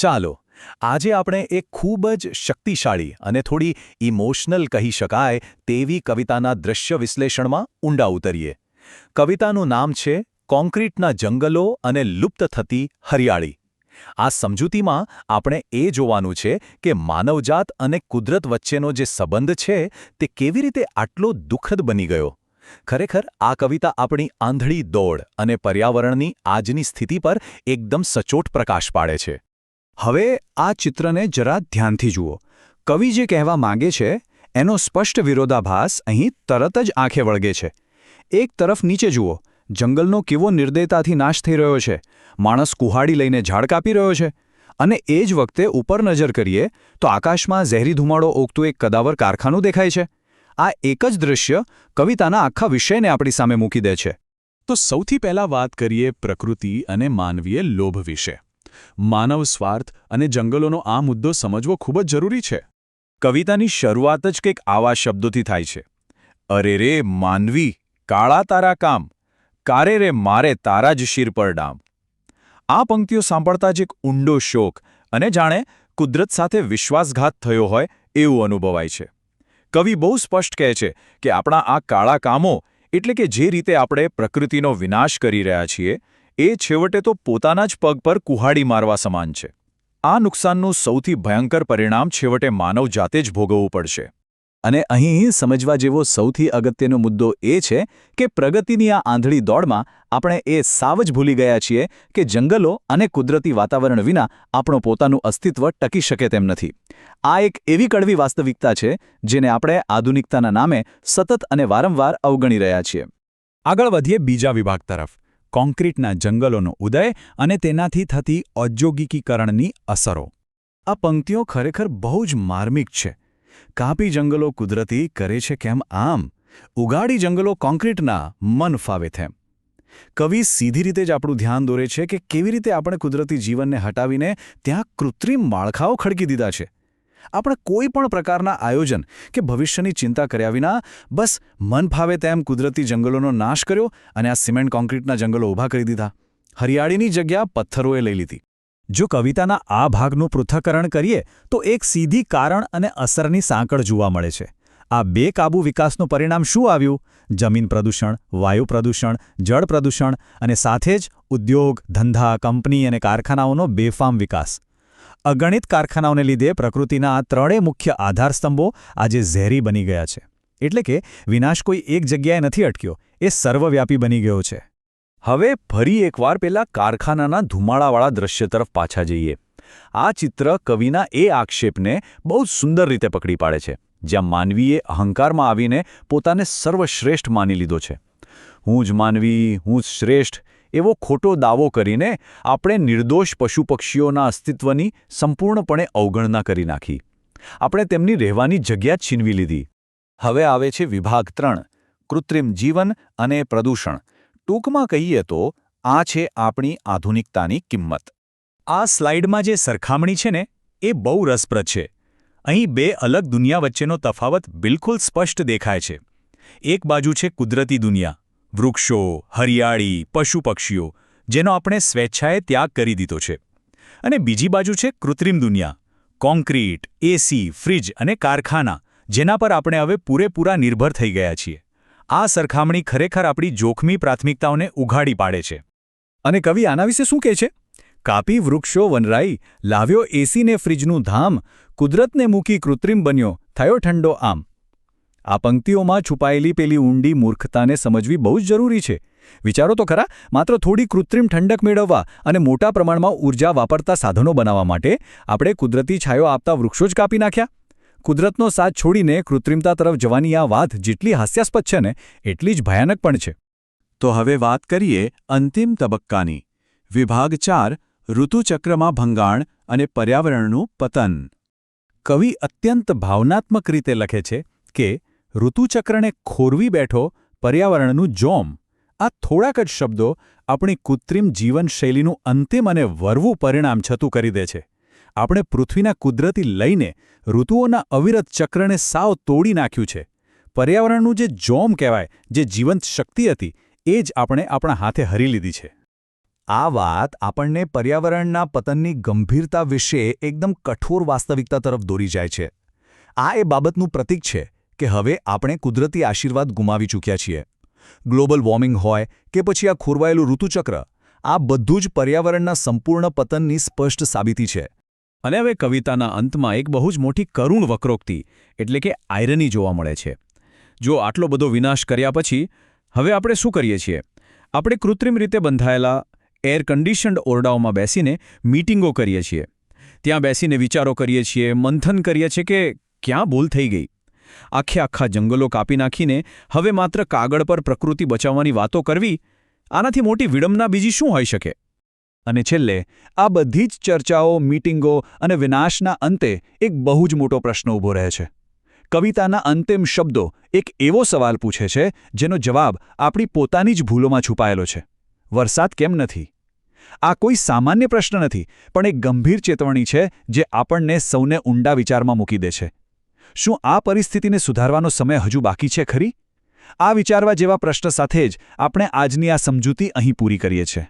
ચાલો આજે આપણે એક ખૂબ જ શક્તિશાળી અને થોડી ઇમોશનલ કહી શકાય તેવી કવિતાના દૃશ્ય વિશ્લેષણમાં ઊંડા ઉતરીએ. કવિતાનું નામ છે કોન્ક્રીટના જંગલો અને લુપ્ત થતી હરિયાળી. આ સમજૂતીમાં આપણે એ જોવાનું છે કે માનવજાત અને કુદરત વચ્ચેનો જે સંબંધ છે તે કેવી રીતે આટલો દુઃખદ બની ગયો. ખરેખર આ કવિતા આપણી આંધળી દોડ અને પર્યાવરણની આજની સ્થિતિ પર એકદમ સચોટ પ્રકાશ પાડે છે. હવે આ ચિત્રને જરા ધ્યાનથી જુઓ. કવિ જે કહેવા માંગે છે એનો સ્પષ્ટ વિરોધાભાસ અહીં તરત જ આંખે વળગે છે. એક તરફ નીચે જુઓ, જંગલનો કેવો નિર્દયતાથી નાશ થઈ રહ્યો છે, માણસ કુહાડી લઈને ઝાડ કાપી રહ્યો છે, અને એ જ વખતે ઉપર નજર કરીએ તો આકાશમાં ઝેરી ધુમાડો ઓગતું એક કદાવર કારખાનું દેખાય છે. આ એક જ દૃશ્ય કવિતાના આખા વિષયને આપણી સામે મૂકી દે છે. તો સૌથી પહેલાં વાત કરીએ પ્રકૃતિ અને માનવીય લોભ વિશે. માનવ સ્વાર્થ અને જંગલોનો આ મુદ્દો સમજવો ખૂબ જ જરૂરી છે. કવિતાની શરૂઆત જ કંઈક આવા શબ્દોથી થાય છે. અરે રે માનવી, કાળા તારા કામ, કારે રે મારે તારા જ શિર પર ડામ. આ પંક્તિઓ સાંભળતા જ એક ઊંડો શોક અને જાણે કુદરત સાથે વિશ્વાસઘાત થયો હોય એવું અનુભવાય છે. કવિ બહુ સ્પષ્ટ કહે છે કે આપણા આ કાળા કામો એટલે કે જે રીતે આપણે પ્રકૃતિનો વિનાશ કરી રહ્યા છીએ એ છેવટે તો પોતાના જ પગ પર કુહાડી મારવા સમાન છે. આ નુકસાનનું સૌથી ભયંકર પરિણામ છેવટે માનવ જાતે જ ભોગવવું પડશે. અને અહીં સમજવા જેવો સૌથી અગત્યનો મુદ્દો એ છે કે પ્રગતિની આ આંધળી દોડમાં આપણે એ સાવ જ ભૂલી ગયા છીએ કે જંગલો અને કુદરતી વાતાવરણ વિના આપણું પોતાનું અસ્તિત્વ ટકી શકે તેમ નથી. આ એક એવી કડવી વાસ્તવિકતા છે જેને આપણે આધુનિકતાના નામે સતત અને વારંવાર અવગણી રહ્યા છીએ. આગળ વધીએ બીજા વિભાગ તરફ. કોન્ક્રીટના જંગલોનો ઉદય અને તેનાથી થતી ઔદ્યોગિકીકરણની અસરો. આ પંક્તિઓ ખરેખર બહુ જ માર્મિક છે. કાપી જંગલો કુદરતી કરે છે કેમ આમ, ઉગાડી જંગલો કોન્ક્રીટના મન ફાવે તેમ. કવિ સીધી રીતે જ આપણું ધ્યાન દોરે છે કે કેવી રીતે આપણે કુદરતી જીવનને હટાવીને ત્યાં કૃત્રિમ માળખાઓ ખડકી દીધા છે. આપણે કોઈ પણ પ્રકારના આયોજન કે ભવિષ્યની ચિંતા કર્યા વિના બસ મન ફાવે તેમ કુદરતી જંગલોનો નાશ કર્યો અને આ સિમેન્ટ કોન્ક્રીટના જંગલો ઊભા કરી દીધા. હરિયાળીની જગ્યા પથ્થરોએ લઈ લીધી. જો કવિતાના આ ભાગનું પૃથ્થકરણ કરીએ તો એક સીધી કારણ અને અસરની સાંકળ જોવા મળે છે. આ બેકાબૂ વિકાસનું પરિણામ શું આવ્યું? જમીન પ્રદૂષણ, વાયુ પ્રદૂષણ, જળ પ્રદૂષણ અને સાથે જ ઉદ્યોગ, ધંધા, કંપની અને કારખાનાઓનો બેફામ વિકાસ. અગણિત કારખાનાઓને લીધે પ્રકૃતિના આ ત્રણેય મુખ્ય આધારસ્તંભો આજે ઝેરી બની ગયા છે. એટલે કે વિનાશ કોઈ એક જગ્યાએ નથી અટક્યો, એ સર્વવ્યાપી બની ગયો છે. હવે ફરી એકવાર પેલા કારખાનાના ધુમાડાવાળા દ્રશ્ય તરફ પાછા જઈએ. આ ચિત્ર કવિના એ આક્ષેપને બહુ સુંદર રીતે પકડી પાડે છે, જ્યાં માનવીએ અહંકારમાં આવીને પોતાને સર્વશ્રેષ્ઠ માની લીધો છે. હું જ માનવી, હું જ શ્રેષ્ઠ એવો ખોટો દાવો કરીને આપણે નિર્દોષ પશુ પક્ષીઓના અસ્તિત્વની સંપૂર્ણપણે અવગણના કરી નાખી. આપણે તેમની રહેવાની જગ્યા છીનવી લીધી. હવે આવે છે વિભાગ 3, કૃત્રિમ જીવન અને પ્રદૂષણ. ટૂંકમાં કહીએ તો આ છે આપણી આધુનિકતાની કિંમત. આ સ્લાઇડમાં જે સરખામણી છે ને એ બહુ રસપ્રદ છે. અહીં બે અલગ દુનિયા વચ્ચેનો તફાવત બિલકુલ સ્પષ્ટ દેખાય છે. એક બાજુ છે કુદરતી દુનિયા, વૃક્ષો, હરિયાળી, પશુ પક્ષીઓ, જેનો આપણે સ્વેચ્છાએ ત્યાગ કરી દીધો છે. અને બીજી બાજુ છે કૃત્રિમ દુનિયા, કોન્ક્રીટ, એસી, ફ્રિજ અને કારખાના, જેના પર આપણે હવે પૂરેપૂરા નિર્ભર થઈ ગયા છીએ. આ સરખામણી ખરેખર આપણી જોખમી પ્રાથમિકતાઓને ઉઘાડી પાડે છે. અને કવિ આના વિશે શું કહે છે? કાપી વૃક્ષો વનરાઈ, લાવ્યો એસી ને ફ્રિજનું ધામ, કુદરતને મૂકી કૃત્રિમ બન્યો, થયો ઠંડો આમ. આ પંક્તિઓમાં છુપાયેલી પેલી ઊંડી મૂર્ખતાને સમજવી બહુ જ જરૂરી છે. વિચારો તો ખરા, માત્ર થોડી કૃત્રિમ ઠંડક મેળવવા અને મોટા પ્રમાણમાં ઊર્જા વાપરતા સાધનો બનાવવા માટે આપણે કુદરતી છાયો આપતા વૃક્ષો જ કાપી નાખ્યા. કુદરતનો સાથ છોડીને કૃત્રિમતા તરફ જવાની આ વાત જેટલી હાસ્યાસ્પદ છે ને એટલી જ ભયાનક પણ છે. તો હવે વાત કરીએ અંતિમ તબક્કાની. વિભાગ 4, ઋતુચક્રમાં ભંગાણ અને પર્યાવરણનું પતન. કવિ અત્યંત ભાવનાત્મક રીતે લખે છે કે ઋતુચક્રને ખોરવી બેઠો પર્યાવરણનું જોમ. આ થોડાક જ શબ્દો આપણી કૃત્રિમ જીવનશૈલીનું અંતિમ અને વરવું પરિણામ છતું કરી દે છે. આપણે પૃથ્વીના કુદરતી લઈને ઋતુઓના અવિરત ચક્રને સાવ તોડી નાખ્યું છે. પર્યાવરણનું જે જોમ કહેવાય, જે જીવંત શક્તિ હતી, એ જ આપણે આપણા હાથે હરી લીધી છે. આ વાત આપણને પર્યાવરણના પતનની ગંભીરતા વિશે એકદમ કઠોર વાસ્તવિકતા તરફ દોરી જાય છે. આ એ બાબતનું પ્રતીક છે કે હવે આપણે કુદરતી આશીર્વાદ ગુમાવી ચૂક્યા છીએ. ગ્લોબલ વોર્મિંગ હોય કે પછી આ ખોરવાયેલું ઋતુચક્ર, આ બધું જ પર્યાવરણના સંપૂર્ણ પતનની સ્પષ્ટ સાબિતી છે. અને હવે કવિતાના અંતમાં એક બહુ જ મોટી કરુણ વક્રોક્તિ એટલે કે આયરની જોવા મળે છે. જો આટલો બધો વિનાશ કર્યા પછી હવે આપણે શું કરીએ છીએ? આપણે કૃત્રિમ રીતે બંધાયેલા એર કન્ડિશન્ડ ઓરડાઓમાં બેસીને મીટિંગો કરીએ છીએ. ત્યાં બેસીને વિચારો કરીએ છીએ, મંથન કરીએ છીએ કે ક્યાં ભૂલ થઈ ગઈ. આખા જંગલો કાપી નાખીને હવે માત્ર કાગળ પર પ્રકૃતિ બચાવવાની વાતો કરવી, આનાથી મોટી વિડંબના બીજી શું હોઈ શકે? અને છેલ્લે આ બધી જ ચર્ચાઓ, મીટિંગો અને વિનાશના અંતે એક બહુ જ મોટો પ્રશ્ન ઊભો રહે છે. કવિતાના અંતિમ શબ્દો એક એવો સવાલ પૂછે છે જેનો જવાબ આપણી પોતાની જ ભૂલોમાં છુપાયેલો છે. વરસાદ કેમ નથી? આ કોઈ સામાન્ય પ્રશ્ન નથી, પણ એક ગંભીર ચેતવણી છે જે આપણને સૌને ઊંડા વિચારમાં મૂકી દે છે. શું આ પરિસ્થિતિને સુધારવાનો સમય હજુ બાકી છે ખરી? આ વિચારવા જેવા પ્રશ્ન સાથે જ આપણે આજની આ સમજૂતી અહીં પૂરી કરીએ છીએ.